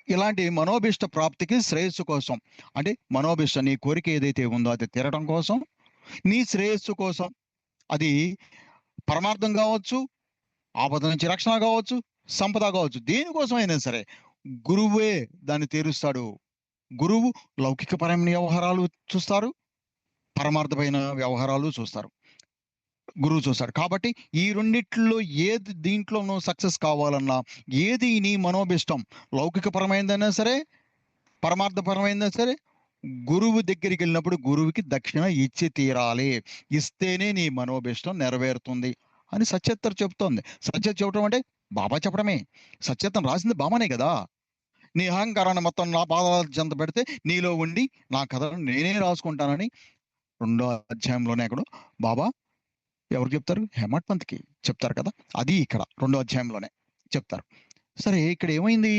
ఇలాంటి మనోభిష్ట ప్రాప్తికి శ్రేయస్సు కోసం, అంటే మనోభిష్ట నీ కోరిక ఏదైతే ఉందో అది తీరడం కోసం, నీ శ్రేయస్సు కోసం, అది పరమార్థం కావచ్చు, ఆపద నుంచి రక్షణ కావచ్చు, సంపద కావచ్చు, దేనికోసమైనా సరే గురువే దాన్ని తీరుస్తాడు. గురువు లౌకికపరమైన వ్యవహారాలు చూస్తారు, పరమార్థమైన వ్యవహారాలు చూస్తారు. గురువు చూస్తాడు. కాబట్టి ఈ రెండిట్లో ఏది దీంట్లో నువ్వు సక్సెస్ కావాలన్నా, ఏది నీ మనోభిష్టం లౌకికపరమైందైనా సరే, పరమార్థపరమైందైనా సరే, గురువు దగ్గరికి వెళ్ళినప్పుడు గురువుకి దక్షిణ ఇచ్చి తీరాలి. ఇస్తేనే నీ మనోభిష్టం నెరవేరుతుంది అని సత్యత్ర చెబుతోంది. సత్యత చెప్పడం అంటే బాబా చెప్పడమే. సత్యత్రం రాసింది బాబానే కదా. నీ అహంకారాన్ని మొత్తం నా పాదాల చెంత పెడితే నీలో ఉండి నా కథను నేనే రాసుకుంటానని 2వ అధ్యాయంలోనే అక్కడ బాబా ఎవరు చెప్తారు? హేమట్ పంత్కి చెప్తారు కదా. అది ఇక్కడ 2వ అధ్యాయంలోనే చెప్తారు. సరే ఇక్కడ ఏమైంది?